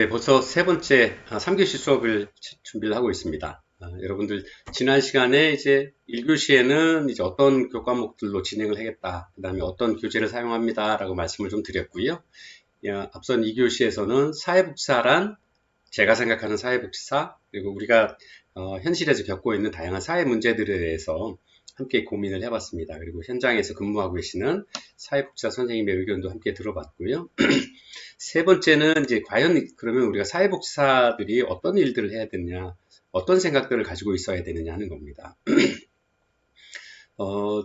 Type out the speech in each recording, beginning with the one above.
네, 벌써 세 번째 3교시 수업을 준비를 하고 있습니다. 여러분들 지난 시간에 이제 1교시에는 이제 어떤 교과목들로 진행을 하겠다, 그 다음에 어떤 교재를 사용합니다 라고 말씀을 좀 드렸고요. 앞선 2교시에서는 사회복지사란 제가 생각하는 사회복지사, 그리고 우리가 현실에서 겪고 있는 다양한 사회 문제들에 대해서 함께 고민을 해봤습니다. 그리고 현장에서 근무하고 계시는 사회복지사 선생님의 의견도 함께 들어봤고요. 세 번째는 이제 과연 그러면 우리가 사회복지사들이 어떤 일들을 해야 되느냐, 어떤 생각들을 가지고 있어야 되느냐 하는 겁니다.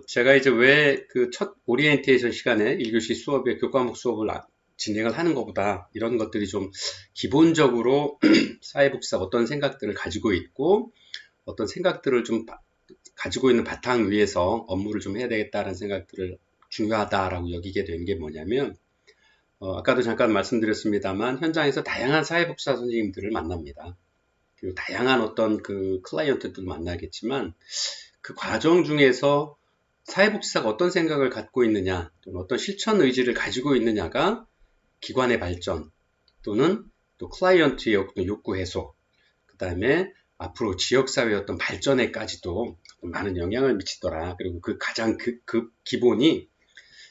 제가 이제 왜 그 첫 오리엔테이션 시간에 1교시 수업에 교과목 수업을 진행을 하는 것보다 이런 것들이 좀 기본적으로 사회복지사 어떤 생각들을 가지고 있고 어떤 생각들을 좀 가지고 있는 바탕 위에서 업무를 좀 해야 되겠다는 생각들을 중요하다라고 여기게 된 게 뭐냐면 아까도 잠깐 말씀드렸습니다만 현장에서 다양한 사회복지사 선생님들을 만납니다. 그리고 다양한 어떤 그 클라이언트들을 만나겠지만 그 과정 중에서 사회복지사가 어떤 생각을 갖고 있느냐 또는 어떤 실천 의지를 가지고 있느냐가 기관의 발전 또는 또 클라이언트의 어떤 욕구 해소 그 다음에 앞으로 지역사회의 어떤 발전에까지도 많은 영향을 미치더라. 그리고 그 가장 그 기본이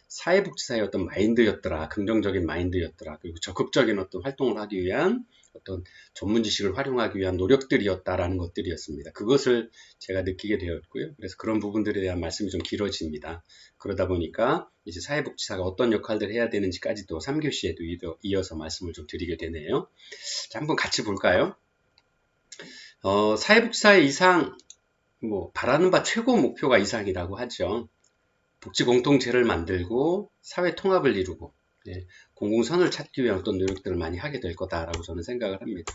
사회복지사의 어떤 마인드였더라. 긍정적인 마인드였더라. 그리고 적극적인 어떤 활동을 하기 위한 어떤 전문 지식을 활용하기 위한 노력들이었다라는 것들이었습니다. 그것을 제가 느끼게 되었고요. 그래서 그런 부분들에 대한 말씀이 좀 길어집니다. 그러다 보니까 이제 사회복지사가 어떤 역할들을 해야 되는지까지도 3교시에도 이어서 말씀을 좀 드리게 되네요. 자, 한번 같이 볼까요? 사회복지사의 이상, 바라는 바 최고 목표가 이상이라고 하죠. 복지 공동체를 만들고 사회 통합을 이루고 공공선을 찾기 위한 어떤 노력들을 많이 하게 될 거다라고 저는 생각을 합니다.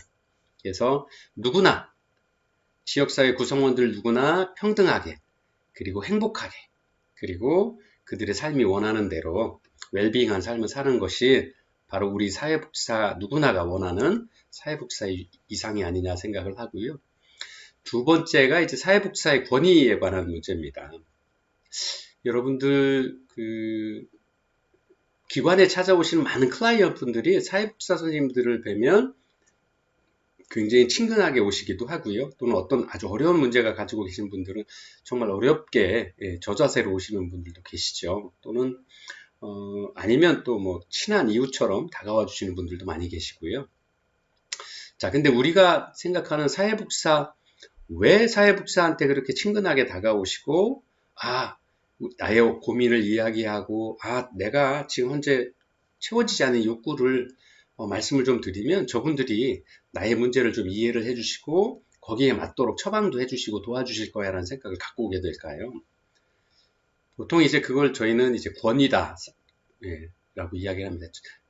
그래서 누구나 지역사회 구성원들 누구나 평등하게 그리고 행복하게 그리고 그들의 삶이 원하는 대로 웰빙한 삶을 사는 것이 바로 우리 사회복지사 누구나가 원하는 사회복지사의 이상이 아니냐 생각을 하고요. 두 번째가 이제 사회복지사의 권위에 관한 문제입니다. 여러분들 그 기관에 찾아오시는 많은 클라이언트 분들이 사회복지사 선생님들을 뵈면 굉장히 친근하게 오시기도 하고요. 또는 어떤 아주 어려운 문제가 가지고 계신 분들은 정말 어렵게 저자세로 오시는 분들도 계시죠. 또는 아니면 또 친한 이웃처럼 다가와 주시는 분들도 많이 계시고요. 자, 근데 우리가 생각하는 사회복지사 왜 사회복지사한테 그렇게 친근하게 다가오시고 나의 고민을 이야기하고 내가 지금 현재 채워지지 않은 욕구를 말씀을 좀 드리면 저분들이 나의 문제를 좀 이해를 해주시고 거기에 맞도록 처방도 해주시고 도와주실 거야 라는 생각을 갖고 오게 될까요? 보통 이제 그걸 저희는 이제 권위다 라고 이야기를 합니다.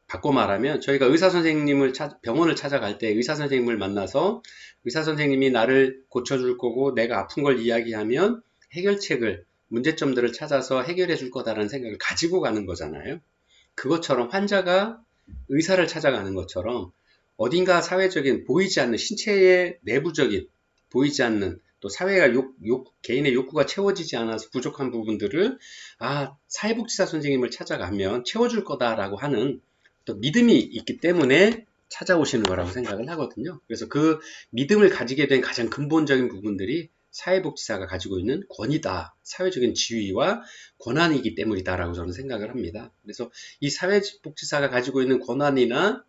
바꿔 말하면 저희가 의사 선생님을 병원을 찾아갈 때 의사 선생님을 만나서 의사 선생님이 나를 고쳐줄 거고 내가 아픈 걸 이야기하면 해결책을 문제점들을 찾아서 해결해 줄 거다라는 생각을 가지고 가는 거잖아요. 그것처럼 환자가 의사를 찾아가는 것처럼 어딘가 사회적인 보이지 않는 신체의 내부적인 보이지 않는 또 사회가 개인의 욕구가 채워지지 않아서 부족한 부분들을 사회복지사 선생님을 찾아가면 채워줄 거다라고 하는 또 믿음이 있기 때문에 찾아오시는 거라고 생각을 하거든요. 그래서 그 믿음을 가지게 된 가장 근본적인 부분들이 사회복지사가 가지고 있는 권위다, 사회적인 지위와 권한이기 때문이다라고 저는 생각을 합니다. 그래서 이 사회복지사가 가지고 있는 권한이나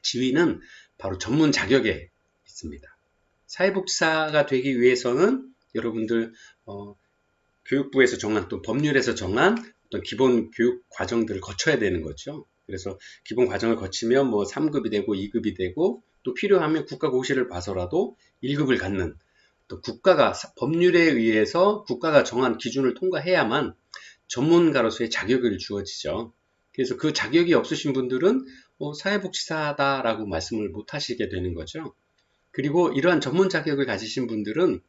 지위는 바로 전문 자격에 있습니다. 사회복지사가 되기 위해서는 여러분들 교육부에서 정한 또 법률에서 정한 어떤 기본 교육 과정들을 거쳐야 되는 거죠. 그래서 기본 과정을 거치면 3급이 되고 2급이 되고 또 필요하면 국가고시를 봐서라도 1급을 갖는 또 국가가 법률에 의해서 국가가 정한 기준을 통과해야만 전문가로서의 자격이 주어지죠. 그래서 그 자격이 없으신 분들은 사회복지사다라고 말씀을 못 하시게 되는 거죠. 그리고 이러한 전문 자격을 가지신 분들은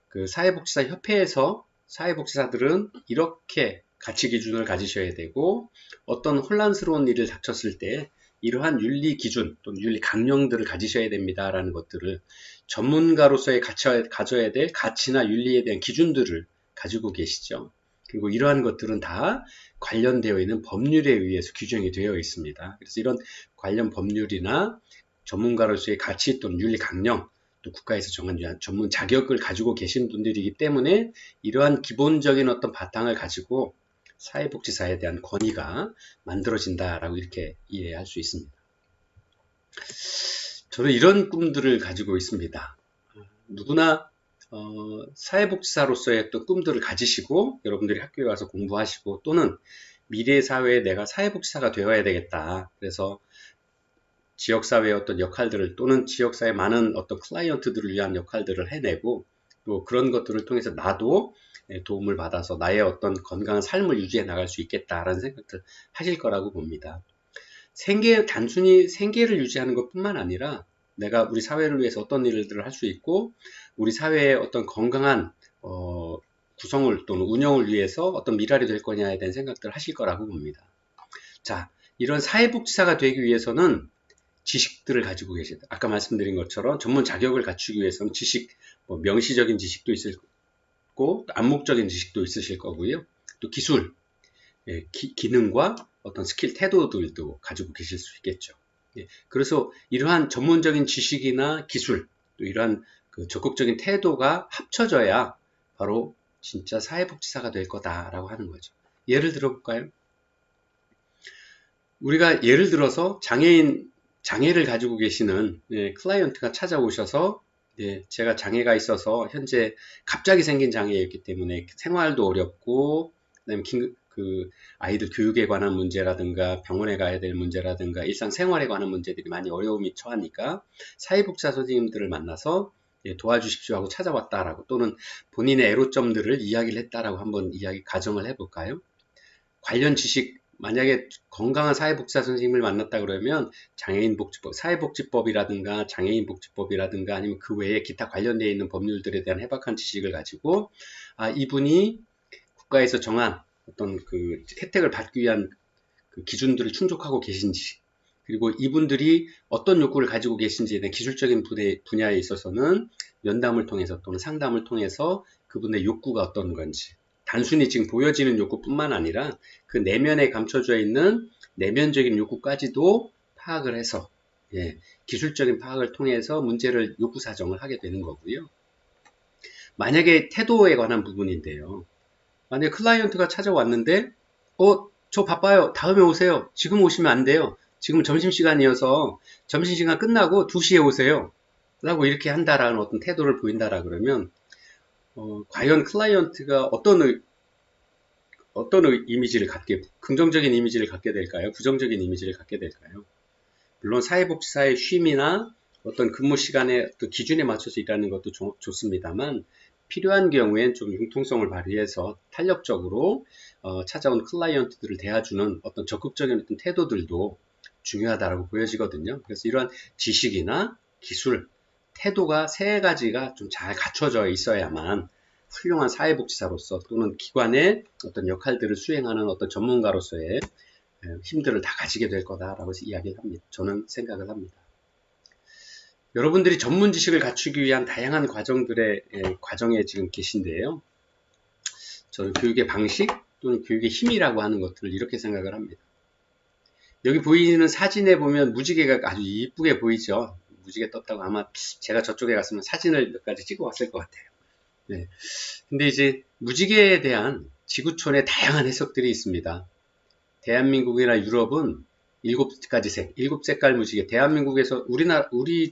그 사회복지사 협회에서 사회복지사들은 이렇게 가치 기준을 가지셔야 되고 어떤 혼란스러운 일을 닥쳤을 때 이러한 윤리 기준 또는 윤리 강령들을 가지셔야 됩니다라는 것들을 전문가로서의 가져야 될 가치나 윤리에 대한 기준들을 가지고 계시죠. 그리고 이러한 것들은 다 관련되어 있는 법률에 의해서 규정이 되어 있습니다. 그래서 이런 관련 법률이나 전문가로서의 가치 또는 윤리 강령, 또 국가에서 정한 전문 자격을 가지고 계신 분들이기 때문에 이러한 기본적인 어떤 바탕을 가지고 사회복지사에 대한 권위가 만들어진다라고 이렇게 이해할 수 있습니다. 저는 이런 꿈들을 가지고 있습니다. 누구나 사회복지사로서의 어떤 꿈들을 가지시고 여러분들이 학교에 와서 공부하시고 또는 미래 사회에 내가 사회복지사가 되어야 되겠다. 그래서 지역사회의 어떤 역할들을 또는 지역사회 많은 어떤 클라이언트들을 위한 역할들을 해내고 또 그런 것들을 통해서 나도 도움을 받아서 나의 어떤 건강한 삶을 유지해 나갈 수 있겠다라는 생각들 하실 거라고 봅니다. 단순히 생계를 유지하는 것 뿐만 아니라 내가 우리 사회를 위해서 어떤 일들을 할 수 있고 우리 사회의 어떤 건강한 구성을 또는 운영을 위해서 어떤 미랄이 될 거냐에 대한 생각들을 하실 거라고 봅니다. 자, 이런 사회복지사가 되기 위해서는 지식들을 가지고 계시다. 아까 말씀드린 것처럼 전문 자격을 갖추기 위해서는 명시적인 지식도 있을 거고 암묵적인 지식도 있으실 거고요. 또 기술, 기능과 어떤 스킬, 태도들도 가지고 계실 수 있겠죠. 그래서 이러한 전문적인 지식이나 기술, 또 이러한 그 적극적인 태도가 합쳐져야 바로 진짜 사회복지사가 될 거다라고 하는 거죠. 예를 들어볼까요? 우리가 예를 들어서 장애를 가지고 계시는 클라이언트가 찾아오셔서 제가 장애가 있어서 현재 갑자기 생긴 장애였기 때문에 생활도 어렵고 그다음에 아이들 교육에 관한 문제라든가 병원에 가야 될 문제라든가 일상생활에 관한 문제들이 많이 어려움이 처하니까 사회복지사 선생님들을 만나서 도와주십시오 하고 찾아왔다라고 또는 본인의 애로점들을 이야기를 했다라고 한번 가정을 해볼까요? 관련 지식 만약에 건강한 사회복지사 선생님을 만났다 그러면 장애인복지법, 사회복지법이라든가 장애인복지법이라든가 아니면 그 외에 기타 관련되어 있는 법률들에 대한 해박한 지식을 가지고 이분이 국가에서 정한 어떤 그 혜택을 받기 위한 그 기준들을 충족하고 계신지 그리고 이분들이 어떤 욕구를 가지고 계신지에 대한 기술적인 분야에 있어서는 면담을 통해서 또는 상담을 통해서 그분의 욕구가 어떤 건지 단순히 지금 보여지는 욕구뿐만 아니라 그 내면에 감춰져 있는 내면적인 욕구까지도 파악을 해서 기술적인 파악을 통해서 문제를 욕구 사정을 하게 되는 거고요. 만약에 태도에 관한 부분인데요. 만약에 클라이언트가 찾아왔는데 저 바빠요. 다음에 오세요. 지금 오시면 안 돼요. 지금 점심시간이어서 점심시간 끝나고 2시에 오세요. 라고 이렇게 한다라는 어떤 태도를 보인다라 그러면 과연 클라이언트가 어떤 이미지를 긍정적인 이미지를 갖게 될까요? 부정적인 이미지를 갖게 될까요? 물론 사회복지사의 쉼이나 어떤 근무 시간의 기준에 맞춰서 일하는 것도 좋습니다만 필요한 경우엔 좀 융통성을 발휘해서 탄력적으로 찾아온 클라이언트들을 대해주는 어떤 적극적인 어떤 태도들도 중요하다고 보여지거든요. 그래서 이러한 지식이나 기술, 태도가 세 가지가 좀 잘 갖춰져 있어야만 훌륭한 사회복지사로서 또는 기관의 어떤 역할들을 수행하는 어떤 전문가로서의 힘들을 다 가지게 될 거다라고 이야기를 합니다. 저는 생각을 합니다. 여러분들이 전문 지식을 갖추기 위한 다양한 과정에 지금 계신데요. 저는 교육의 방식 또는 교육의 힘이라고 하는 것들을 이렇게 생각을 합니다. 여기 보이는 사진에 보면 무지개가 아주 이쁘게 보이죠. 무지개 떴다고 아마 제가 저쪽에 갔으면 사진을 몇 가지 찍어 왔을 것 같아요. 네. 근데 이제 무지개에 대한 지구촌의 다양한 해석들이 있습니다. 대한민국이나 유럽은 7색깔 무지개. 대한민국에서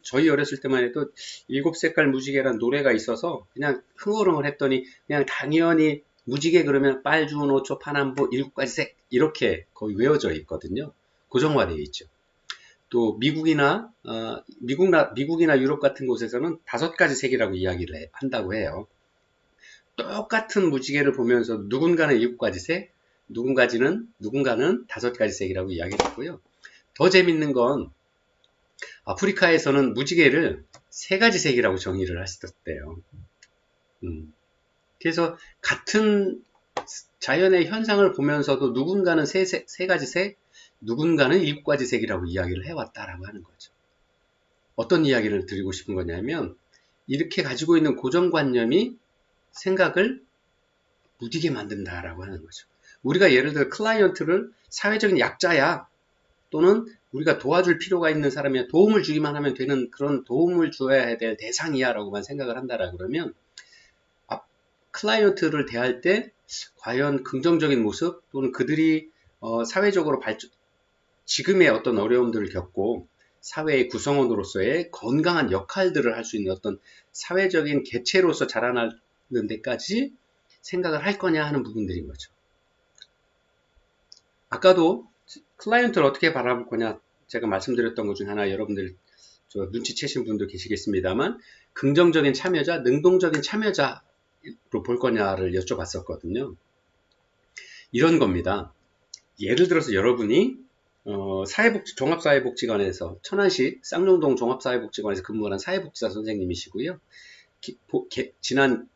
저희 어렸을 때만 해도 7색깔 무지개란 노래가 있어서 그냥 흥얼흥얼 했더니 그냥 당연히 무지개 그러면 빨주, 노초, 파남보 7가지 색 이렇게 거의 외워져 있거든요. 고정화되어 있죠. 또 미국이나 유럽 같은 곳에서는 5가지 색이라고 이야기를 한다고 해요. 똑같은 무지개를 보면서 누군가는 7가지 색, 누군가는 5가지 색이라고 이야기를 했고요. 더 재밌는 건 아프리카에서는 무지개를 3가지 색이라고 정의를 하셨대요. 그래서 같은 자연의 현상을 보면서도 누군가는 3가지 색, 누군가는 7가지 색이라고 이야기를 해왔다라고 하는 거죠. 어떤 이야기를 드리고 싶은 거냐면 이렇게 가지고 있는 고정관념이 생각을 무디게 만든다라고 하는 거죠. 우리가 예를 들어 클라이언트를 사회적인 약자야 또는 우리가 도와줄 필요가 있는 사람이야 도움을 주기만 하면 되는 그런 도움을 줘야 될 대상이야 라고만 생각을 한다라 그러면 클라이언트를 대할 때 과연 긍정적인 모습 또는 그들이 사회적으로 지금의 어떤 어려움들을 겪고 사회의 구성원으로서의 건강한 역할들을 할 수 있는 어떤 사회적인 개체로서 자라나는 데까지 생각을 할 거냐 하는 부분들인 거죠. 아까도 클라이언트를 어떻게 바라볼 거냐 제가 말씀드렸던 것 중 하나 여러분들 눈치채신 분도 계시겠습니다만 긍정적인 참여자, 능동적인 참여자로 볼 거냐를 여쭤봤었거든요. 이런 겁니다. 예를 들어서 여러분이 종합사회복지관에서 천안시 쌍용동 종합사회복지관에서 근무하는 사회복지사 선생님이시고요. 지난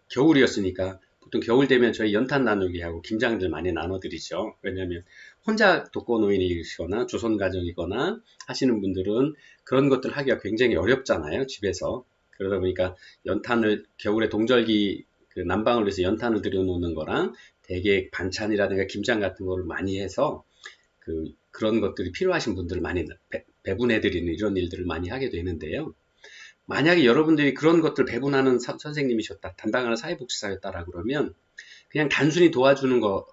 겨울이었으니까 보통 겨울 되면 저희 연탄 나누기 하고 김장들 많이 나눠드리죠. 왜냐하면 혼자 독거노인이시거나 조선가정이거나 하시는 분들은 그런 것들 하기가 굉장히 어렵잖아요. 집에서. 그러다 보니까 연탄을 겨울에 동절기 그 난방을 위해서 연탄을 들여놓는 거랑 대게 반찬이라든가 김장 같은 거를 많이 해서 그런 것들이 필요하신 분들을 많이 배분해드리는 이런 일들을 많이 하게 되는데요. 만약에 여러분들이 그런 것들 배분하는 선생님이셨다, 담당하는 사회복지사였다라 그러면 그냥 단순히 도와주는 거,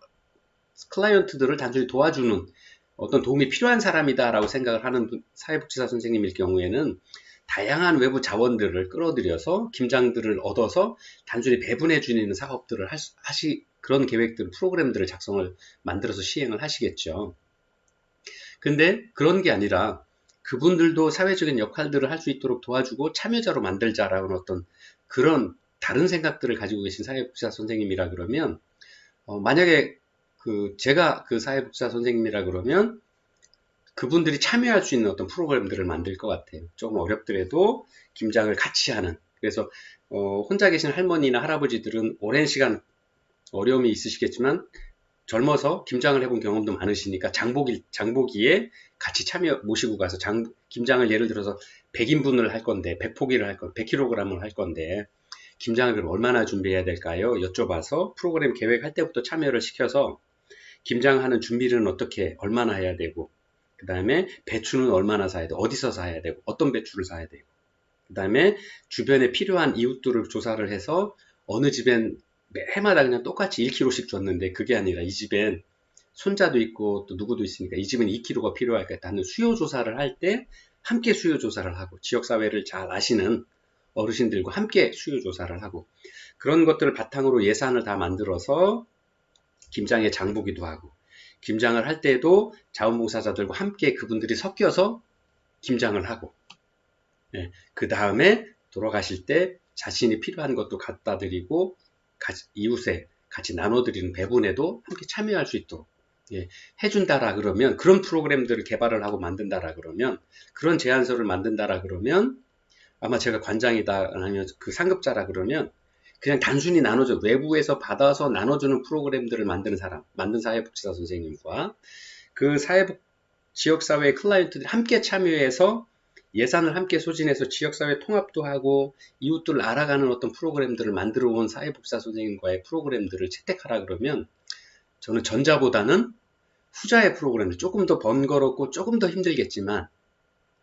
클라이언트들을 단순히 도와주는 어떤 도움이 필요한 사람이다라고 생각을 하는 사회복지사 선생님일 경우에는 다양한 외부 자원들을 끌어들여서 김장들을 얻어서 단순히 배분해 주는 사업들을 그런 계획들, 프로그램들을 만들어서 시행을 하시겠죠. 근데 그런 게 아니라 그분들도 사회적인 역할들을 할 수 있도록 도와주고 참여자로 만들자라는 어떤 그런 다른 생각들을 가지고 계신 사회복지사 선생님이라 그러면 만약에 제가 그 사회복지사 선생님이라 그러면 그분들이 참여할 수 있는 어떤 프로그램들을 만들 것 같아요. 조금 어렵더라도 김장을 같이 하는. 그래서 혼자 계신 할머니나 할아버지들은 오랜 시간 어려움이 있으시겠지만 젊어서 김장을 해본 경험도 많으시니까 장보기에 같이 모시고 가서 김장을 예를 들어서 100인분을 할 건데 100kg을 할 건데 김장을 그럼 얼마나 준비해야 될까요? 여쭤봐서 프로그램 계획할 때부터 참여를 시켜서 김장하는 준비는 얼마나 해야 되고 그 다음에 배추는 얼마나 사야 되고 어디서 사야 되고 어떤 배추를 사야 되고 그 다음에 주변에 필요한 이웃들을 조사를 해서 어느 집엔 해마다 그냥 똑같이 1kg씩 줬는데 그게 아니라 이 집엔 손자도 있고 또 누구도 있으니까 이 집은 2kg가 필요할까 하는 수요 조사를 할 때 함께 수요 조사를 하고 지역사회를 잘 아시는 어르신들과 함께 수요 조사를 하고 그런 것들을 바탕으로 예산을 다 만들어서 김장에 장보기도 하고 김장을 할 때도 자원봉사자들과 함께 그분들이 섞여서 김장을 하고 그 다음에 돌아가실 때 자신이 필요한 것도 갖다 드리고 이웃에 같이 나눠드리는 배분에도 함께 참여할 수 있도록 해준다라 그러면 그런 프로그램들을 개발을 하고 만든다라 그러면 그런 제안서를 만든다라 그러면 아마 제가 관장이다 아니면 그 상급자라 그러면 그냥 단순히 외부에서 받아서 나눠주는 프로그램들을 만든 사회복지사 선생님과 그 지역사회 클라이언트들이 함께 참여해서 예산을 함께 소진해서 지역사회 통합도 하고 이웃들을 알아가는 어떤 프로그램들을 만들어 온 사회복지사 선생님과의 프로그램들을 채택하라 그러면 저는 전자보다는 후자의 프로그램을 조금 더 번거롭고 조금 더 힘들겠지만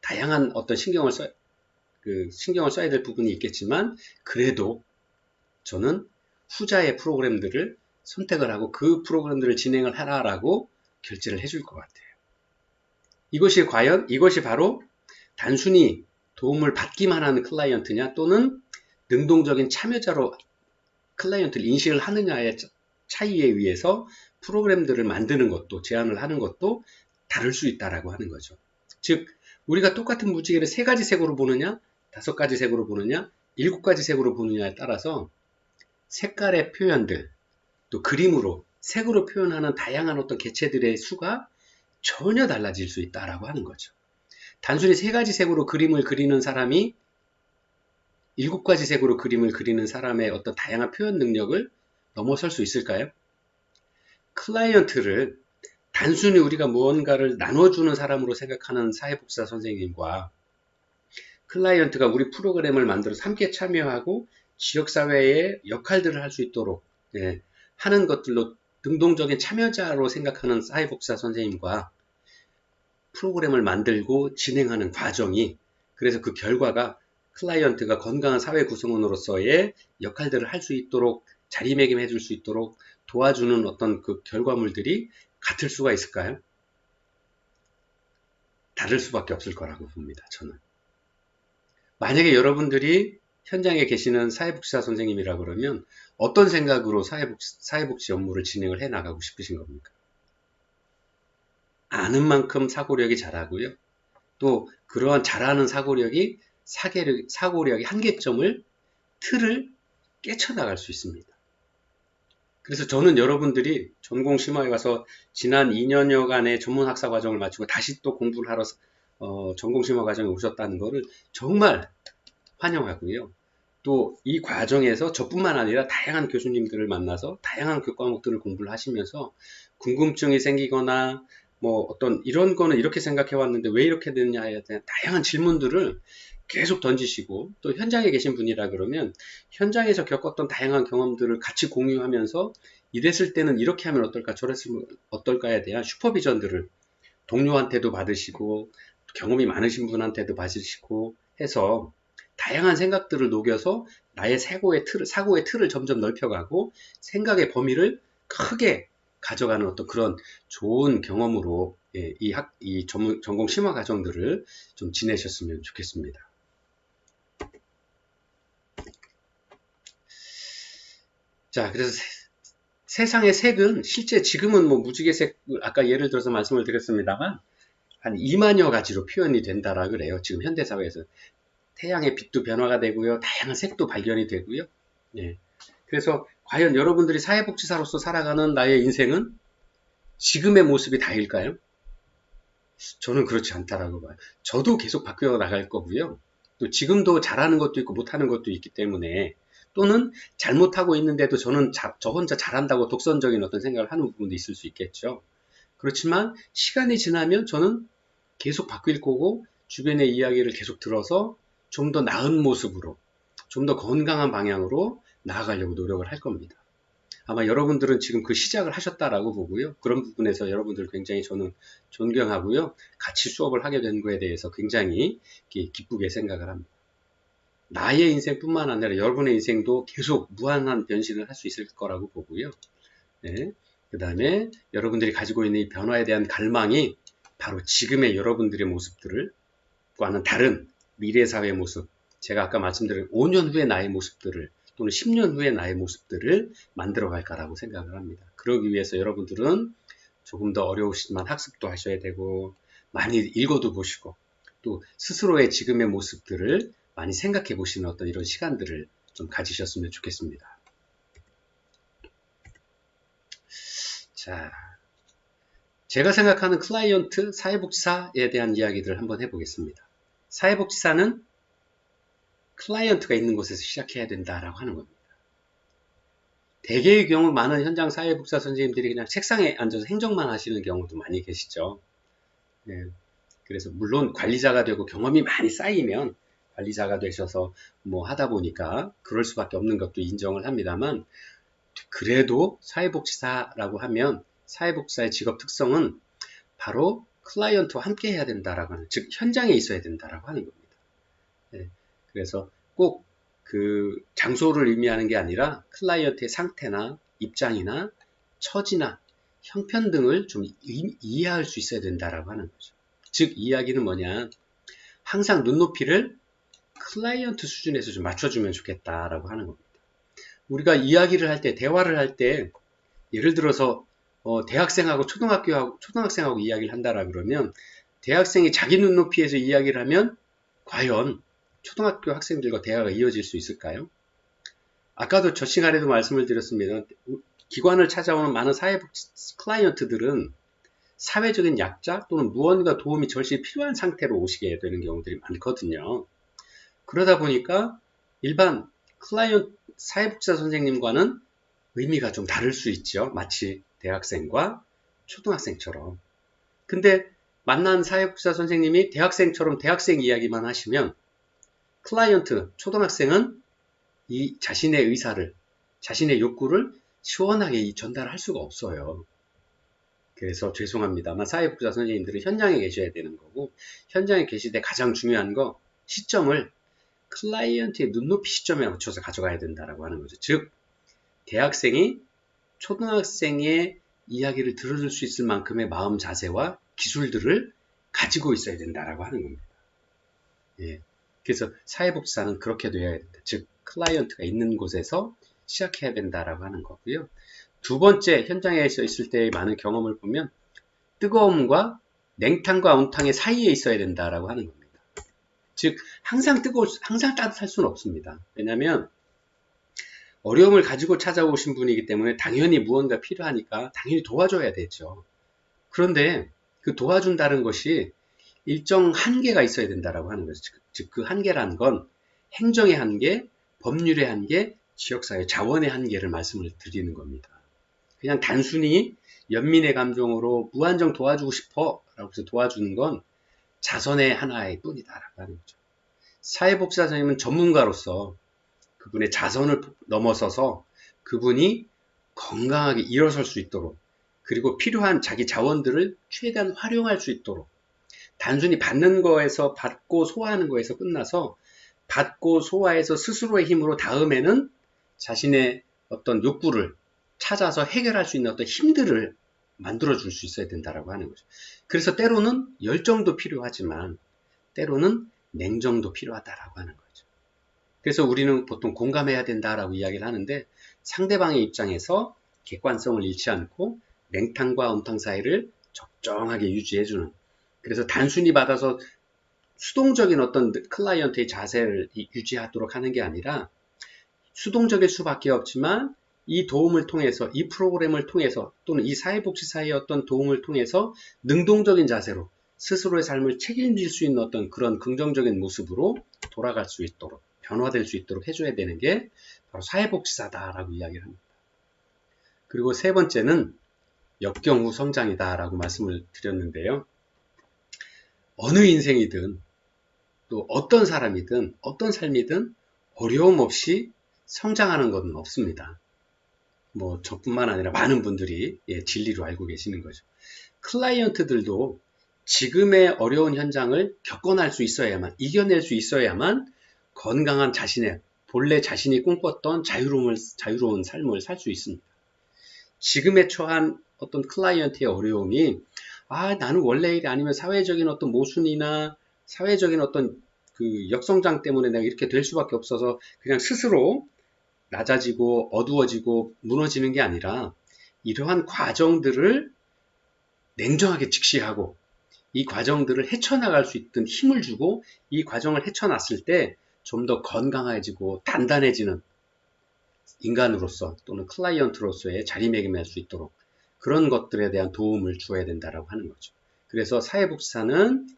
다양한 어떤 신경을 써야 될 부분이 있겠지만 그래도 저는 후자의 프로그램들을 선택을 하고 그 프로그램들을 진행을 하라라고 결제를 해줄 것 같아요. 이것이 바로 단순히 도움을 받기만 하는 클라이언트냐 또는 능동적인 참여자로 클라이언트를 인식을 하느냐의 차이에 의해서 프로그램들을 만드는 것도 제안을 하는 것도 다를 수 있다라고 하는 거죠. 즉 우리가 똑같은 무지개를 3가지 색으로 보느냐 5가지 색으로 보느냐 7가지 색으로 보느냐에 따라서 색깔의 표현들 또 그림으로 색으로 표현하는 다양한 어떤 개체들의 수가 전혀 달라질 수 있다라고 하는 거죠. 단순히 3가지 색으로 그림을 그리는 사람이 7가지 색으로 그림을 그리는 사람의 어떤 다양한 표현 능력을 넘어설 수 있을까요? 클라이언트를 단순히 우리가 무언가를 나눠주는 사람으로 생각하는 사회복지사 선생님과 클라이언트가 우리 프로그램을 만들어서 함께 참여하고 지역사회의 역할들을 할 수 있도록 하는 것들로 능동적인 참여자로 생각하는 사회복지사 선생님과 프로그램을 만들고 진행하는 과정이, 그래서 그 결과가 클라이언트가 건강한 사회 구성원으로서의 역할들을 할 수 있도록 자리매김해 줄 수 있도록 도와주는 어떤 그 결과물들이 같을 수가 있을까요? 다를 수밖에 없을 거라고 봅니다. 저는. 만약에 여러분들이 현장에 계시는 사회복지사 선생님이라 그러면 어떤 생각으로 사회복지 업무를 진행을 해 나가고 싶으신 겁니까? 아는 만큼 사고력이 잘하고요. 또 그러한 잘하는 사고력이 사고력의 한계점을, 틀을 깨쳐나갈 수 있습니다. 그래서 저는 여러분들이 전공 심화에 가서 지난 2년여간의 전문 학사 과정을 마치고 다시 또 공부를 하러 전공 심화 과정에 오셨다는 것을 정말 환영하고요. 또 이 과정에서 저뿐만 아니라 다양한 교수님들을 만나서 다양한 과목들을 공부를 하시면서 궁금증이 생기거나 뭐 어떤 이런 거는 이렇게 생각해 왔는데 왜 이렇게 됐냐에 대한 다양한 질문들을 계속 던지시고, 또 현장에 계신 분이라 그러면 현장에서 겪었던 다양한 경험들을 같이 공유하면서 이랬을 때는 이렇게 하면 어떨까 저랬으면 어떨까에 대한 슈퍼비전들을 동료한테도 받으시고 경험이 많으신 분한테도 받으시고 해서 다양한 생각들을 녹여서 나의 사고의 틀을 점점 넓혀가고 생각의 범위를 크게 가져가는 어떤 그런 좋은 경험으로 이 전공 심화 과정들을 좀 지내셨으면 좋겠습니다. 자, 그래서 세상의 색은 실제 지금은 뭐 무지개색, 아까 예를 들어서 말씀을 드렸습니다만 한 2만여 가지로 표현이 된다라 그래요. 지금 현대사회에서. 태양의 빛도 변화가 되고요. 다양한 색도 발견이 되고요. 예. 그래서 과연 여러분들이 사회복지사로서 살아가는 나의 인생은 지금의 모습이 다일까요? 저는 그렇지 않다라고 봐요. 저도 계속 바뀌어 나갈 거고요. 또 지금도 잘하는 것도 있고 못하는 것도 있기 때문에, 또는 잘못하고 있는데도 저는 저 혼자 잘한다고 독선적인 어떤 생각을 하는 부분도 있을 수 있겠죠. 그렇지만 시간이 지나면 저는 계속 바뀔 거고 주변의 이야기를 계속 들어서 좀 더 나은 모습으로, 좀 더 건강한 방향으로 나아가려고 노력을 할 겁니다. 아마 여러분들은 지금 그 시작을 하셨다라고 보고요. 그런 부분에서 여러분들 굉장히 저는 존경하고요. 같이 수업을 하게 된 거에 대해서 굉장히 기쁘게 생각을 합니다. 나의 인생뿐만 아니라 여러분의 인생도 계속 무한한 변신을 할 수 있을 거라고 보고요. 네. 그 다음에 여러분들이 가지고 있는 이 변화에 대한 갈망이 바로 지금의 여러분들의 모습들과는 다른 미래 사회의 모습, 제가 아까 말씀드린 5년 후의 나의 모습들을, 또는 10년 후의 나의 모습들을 만들어 갈까라고 생각을 합니다. 그러기 위해서 여러분들은 조금 더 어려우시지만 학습도 하셔야 되고, 많이 읽어도 보시고, 또 스스로의 지금의 모습들을 많이 생각해 보시는 어떤 이런 시간들을 좀 가지셨으면 좋겠습니다. 자, 제가 생각하는 클라이언트 사회복지사에 대한 이야기들을 한번 해보겠습니다. 사회복지사는 클라이언트가 있는 곳에서 시작해야 된다라고 하는 겁니다. 대개의 경우 많은 현장 사회복지사 선생님들이 그냥 책상에 앉아서 행정만 하시는 경우도 많이 계시죠. 네. 그래서 물론 관리자가 되고 경험이 많이 쌓이면 관리자가 되셔서 뭐 하다 보니까 그럴 수밖에 없는 것도 인정을 합니다만, 그래도 사회복지사라고 하면 사회복지사의 직업 특성은 바로 클라이언트와 함께 해야 된다라고 하는, 즉 현장에 있어야 된다라고 하는 겁니다. 네. 그래서 꼭 그 장소를 의미하는 게 아니라 클라이언트의 상태나 입장이나 처지나 형편 등을 좀 이해할 수 있어야 된다라고 하는 거죠. 즉 이야기는 뭐냐, 항상 눈높이를 클라이언트 수준에서 좀 맞춰주면 좋겠다라고 하는 겁니다. 우리가 이야기를 할 때, 대화를 할 때, 예를 들어서 대학생하고 초등학생하고 이야기를 한다라 그러면 대학생이 자기 눈높이에서 이야기를 하면 과연 초등학교 학생들과 대화가 이어질 수 있을까요? 아까도 저 시간에도 말씀을 드렸습니다. 기관을 찾아오는 많은 사회복지 클라이언트들은 사회적인 약자 또는 무언가 도움이 절실히 필요한 상태로 오시게 되는 경우들이 많거든요. 그러다 보니까 일반 클라이언트 사회복지사 선생님과는 의미가 좀 다를 수 있죠. 마치 대학생과 초등학생처럼. 근데 만난 사회복지사 선생님이 대학생처럼 대학생 이야기만 하시면 클라이언트, 초등학생은 이 자신의 의사를, 자신의 욕구를 시원하게 전달할 수가 없어요. 그래서 죄송합니다만 사회복지사 선생님들은 현장에 계셔야 되는 거고, 현장에 계실 때 가장 중요한 거, 시점을 클라이언트의 눈높이 시점에 맞춰서 가져가야 된다라고 하는 거죠. 즉, 대학생이 초등학생의 이야기를 들어줄 수 있을 만큼의 마음 자세와 기술들을 가지고 있어야 된다라고 하는 겁니다. 예. 그래서 사회복지사는 그렇게 되어야 된다. 즉, 클라이언트가 있는 곳에서 시작해야 된다라고 하는 거고요. 두 번째, 현장에 있을 때의 많은 경험을 보면 뜨거움과 냉탕과 온탕의 사이에 있어야 된다라고 하는 겁니다. 즉, 항상 항상 따뜻할 수는 없습니다. 왜냐하면 어려움을 가지고 찾아오신 분이기 때문에 당연히 무언가 필요하니까 당연히 도와줘야 되죠. 그런데 그 도와준다는 것이 일정 한계가 있어야 된다라고 하는 거죠. 즉, 그 한계라는 건 행정의 한계, 법률의 한계, 지역사회 자원의 한계를 말씀을 드리는 겁니다. 그냥 단순히 연민의 감정으로 무한정 도와주고 싶어 라고 해서 도와주는 건 자선의 하나의 뿐이다라고 하는 거죠. 사회복지사 선생님은 전문가로서 그분의 자선을 넘어서서 그분이 건강하게 일어설 수 있도록, 그리고 필요한 자기 자원들을 최대한 활용할 수 있도록, 단순히 받는 거에서 받고 소화하는 거에서 끝나서 받고 소화해서 스스로의 힘으로 다음에는 자신의 어떤 욕구를 찾아서 해결할 수 있는 어떤 힘들을 만들어줄 수 있어야 된다라고 하는 거죠. 그래서 때로는 열정도 필요하지만 때로는 냉정도 필요하다라고 하는 거죠. 그래서 우리는 보통 공감해야 된다라고 이야기를 하는데 상대방의 입장에서 객관성을 잃지 않고 냉탕과 온탕 사이를 적정하게 유지해주는, 그래서 단순히 받아서 수동적인 어떤 클라이언트의 자세를 유지하도록 하는 게 아니라 수동적일 수밖에 없지만 이 도움을 통해서, 이 프로그램을 통해서, 또는 이 사회복지사의 어떤 도움을 통해서 능동적인 자세로 스스로의 삶을 책임질 수 있는 어떤 그런 긍정적인 모습으로 돌아갈 수 있도록, 변화될 수 있도록 해줘야 되는 게 바로 사회복지사다라고 이야기를 합니다. 그리고 세 번째는 역경후 성장이다라고 말씀을 드렸는데요. 어느 인생이든 또 어떤 사람이든 어떤 삶이든 어려움 없이 성장하는 것은 없습니다. 뭐 저뿐만 아니라 많은 분들이 진리로 알고 계시는 거죠. 클라이언트들도 지금의 어려운 현장을 겪어낼 수 있어야만, 이겨낼 수 있어야만 건강한 자신의 본래 자신이 꿈꿨던 자유로운 삶을 살 수 있습니다. 지금에 처한 어떤 클라이언트의 어려움이 나는 원래 일이 아니면 사회적인 어떤 모순이나 사회적인 어떤 그 역성장 때문에 내가 이렇게 될 수밖에 없어서 그냥 스스로 낮아지고 어두워지고 무너지는 게 아니라 이러한 과정들을 냉정하게 직시하고 이 과정들을 헤쳐나갈 수 있던 힘을 주고 이 과정을 헤쳐났을 때 좀 더 건강해지고 단단해지는 인간으로서 또는 클라이언트로서의 자리매김할 수 있도록 그런 것들에 대한 도움을 주어야 된다고 하는 거죠. 그래서 사회복지사는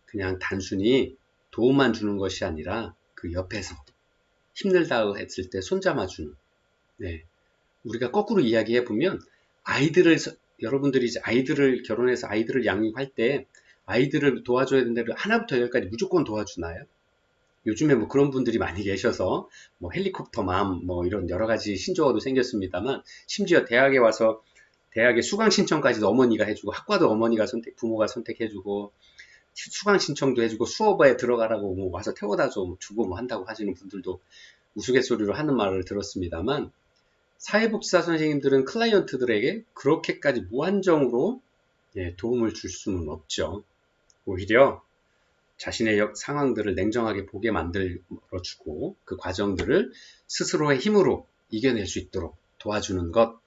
그냥 단순히 도움만 주는 것이 아니라 그 옆에서 힘들다 했을 때 손잡아주는, 우리가 거꾸로 이야기해 보면 여러분들이 이제 결혼해서 아이들을 양육할 때 아이들을 도와줘야 된다고 하나부터 열까지 무조건 도와주나요? 요즘에 뭐 그런 분들이 많이 계셔서 뭐 헬리콥터 맘 뭐 이런 여러 가지 신조어도 생겼습니다만, 심지어 대학에 와서 대학에 수강 신청까지도 어머니가 해주고 학과도 어머니가 부모가 선택해주고 수강 신청도 해주고 수업에 들어가라고 뭐 와서 태워다 주고 뭐 한다고 하시는 분들도 우스갯소리로 하는 말을 들었습니다만, 사회복지사 선생님들은 클라이언트들에게 그렇게까지 무한정으로 도움을 줄 수는 없죠. 오히려 자신의 상황들을 냉정하게 보게 만들어주고 그 과정들을 스스로의 힘으로 이겨낼 수 있도록 도와주는 것,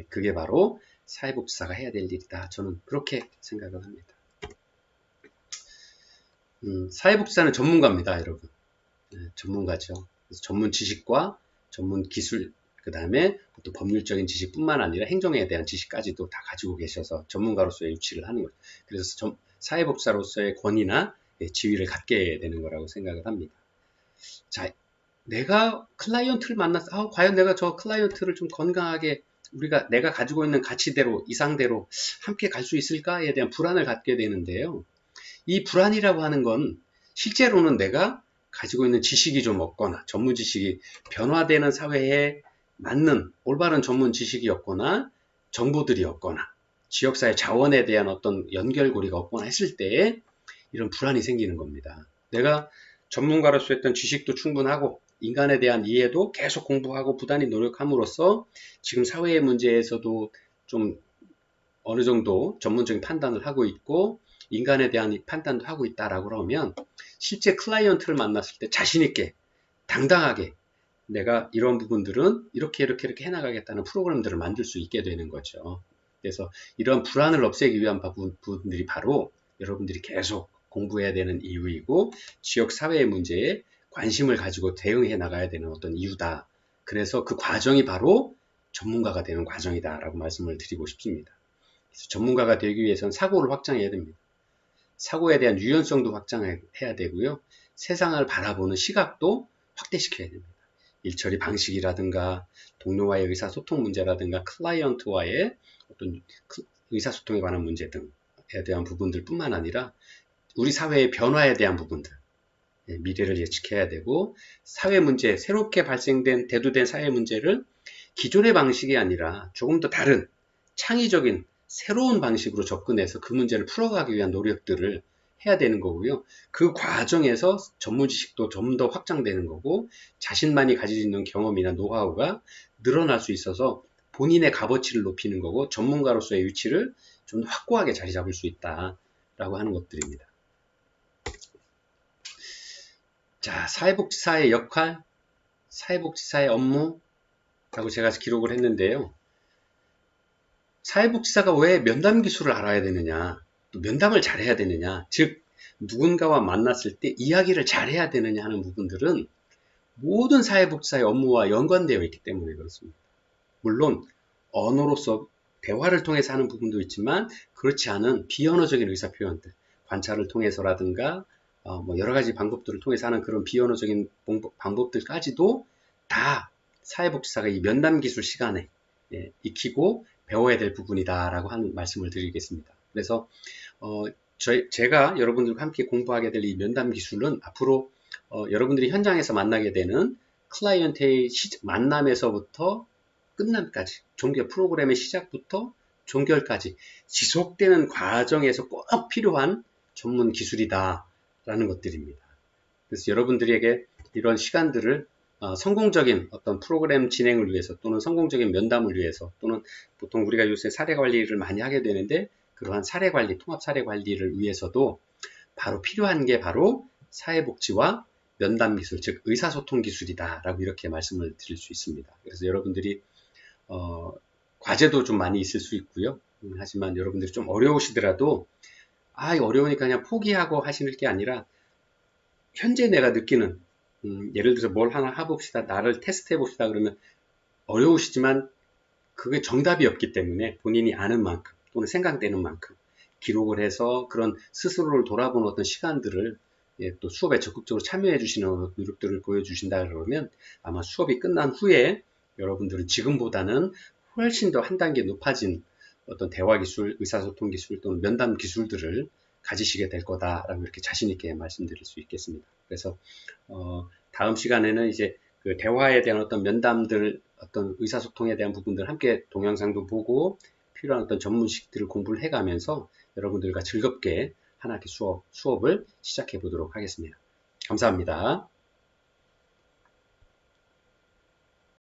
그게 바로 사회복지사가 해야 될 일이다. 저는 그렇게 생각을 합니다. 사회복지사는 전문가입니다, 여러분. 전문가죠. 그래서 전문 지식과 전문 기술, 그 다음에 또 법률적인 지식뿐만 아니라 행정에 대한 지식까지도 다 가지고 계셔서 전문가로서의 유치를 하는 거죠. 그래서 사회복지사로서의 권위나 지위를 갖게 되는 거라고 생각을 합니다. 자, 내가 클라이언트를 만나서 과연 내가 저 클라이언트를 좀 건강하게 내가 가지고 있는 가치대로, 이상대로 함께 갈 수 있을까에 대한 불안을 갖게 되는데요. 이 불안이라고 하는 건 실제로는 내가 가지고 있는 지식이 좀 없거나 전문 지식이 변화되는 사회에 맞는 올바른 전문 지식이 없거나 정보들이 없거나 지역사회 자원에 대한 어떤 연결고리가 없거나 했을 때 이런 불안이 생기는 겁니다. 내가 전문가로서 했던 지식도 충분하고 인간에 대한 이해도 계속 공부하고 부단히 노력함으로써 지금 사회의 문제에서도 좀 어느 정도 전문적인 판단을 하고 있고 인간에 대한 판단도 하고 있다라고 그러면 실제 클라이언트를 만났을 때 자신 있게 당당하게 내가 이런 부분들은 이렇게 해나가겠다는 프로그램들을 만들 수 있게 되는 거죠. 그래서 이런 불안을 없애기 위한 부분들이 바로 여러분들이 계속 공부해야 되는 이유이고 지역 사회의 문제에 관심을 가지고 대응해 나가야 되는 어떤 이유다. 그래서 그 과정이 바로 전문가가 되는 과정이다라고 말씀을 드리고 싶습니다. 그래서 전문가가 되기 위해서는 사고를 확장해야 됩니다. 사고에 대한 유연성도 확장해야 되고요. 세상을 바라보는 시각도 확대시켜야 됩니다. 일처리 방식이라든가 동료와의 의사소통 문제라든가 클라이언트와의 어떤 의사소통에 관한 문제 등에 대한 부분들 뿐만 아니라 우리 사회의 변화에 대한 부분들, 미래를 예측해야 되고 사회 문제, 새롭게 발생된 대두된 사회 문제를 기존의 방식이 아니라 조금 더 다른 창의적인 새로운 방식으로 접근해서 그 문제를 풀어가기 위한 노력들을 해야 되는 거고요. 그 과정에서 전문 지식도 좀 더 확장되는 거고 자신만이 가지고 있는 경험이나 노하우가 늘어날 수 있어서 본인의 값어치를 높이는 거고 전문가로서의 위치를 좀 더 확고하게 자리 잡을 수 있다라고 하는 것들입니다. 자, 사회복지사의 역할, 사회복지사의 업무라고 제가 기록을 했는데요. 사회복지사가 왜 면담 기술을 알아야 되느냐, 또 면담을 잘해야 되느냐, 즉 누군가와 만났을 때 이야기를 잘해야 되느냐 하는 부분들은 모든 사회복지사의 업무와 연관되어 있기 때문에 그렇습니다. 물론 언어로서 대화를 통해서 하는 부분도 있지만 그렇지 않은 비언어적인 의사표현들, 관찰을 통해서라든가 뭐 여러 가지 방법들을 통해서 하는 그런 비언어적인 방법들까지도 다 사회복지사가 이 면담 기술 시간에 익히고 배워야 될 부분이다라고 하는 말씀을 드리겠습니다. 그래서 제가 여러분들과 함께 공부하게 될 이 면담 기술은 앞으로 여러분들이 현장에서 만나게 되는 클라이언트의 만남에서부터 끝남까지, 종결 프로그램의 시작부터 종결까지 지속되는 과정에서 꼭 필요한 전문 기술이다라는 것들입니다. 그래서 여러분들에게 이런 시간들을 성공적인 어떤 프로그램 진행을 위해서 또는 성공적인 면담을 위해서 또는 보통 우리가 요새 사례 관리를 많이 하게 되는데 그러한 사례 관리, 통합 사례 관리를 위해서도 바로 필요한 게 바로 사회복지와 면담 기술, 즉 의사소통 기술이다라고 이렇게 말씀을 드릴 수 있습니다. 그래서 여러분들이 과제도 좀 많이 있을 수 있고요. 하지만 여러분들이 좀 어려우시더라도 어려우니까 그냥 포기하고 하시는 게 아니라 현재 내가 느끼는 예를 들어서 뭘 하나 해봅시다. 나를 테스트 해봅시다. 그러면 어려우시지만 그게 정답이 없기 때문에 본인이 아는 만큼 또는 생각되는 만큼 기록을 해서 그런 스스로를 돌아보는 어떤 시간들을 또 수업에 적극적으로 참여해 주시는 노력들을 보여주신다 그러면 아마 수업이 끝난 후에 여러분들은 지금보다는 훨씬 더 한 단계 높아진 어떤 대화 기술, 의사소통 기술 또는 면담 기술들을 가지시게 될 거다라고 이렇게 자신 있게 말씀드릴 수 있겠습니다. 그래서 다음 시간에는 이제 그 대화에 대한 어떤 면담들, 어떤 의사소통에 대한 부분들 함께 동영상도 보고 필요한 어떤 전문식들을 공부를 해가면서 여러분들과 즐겁게 한 학기 수업을 시작해 보도록 하겠습니다. 감사합니다.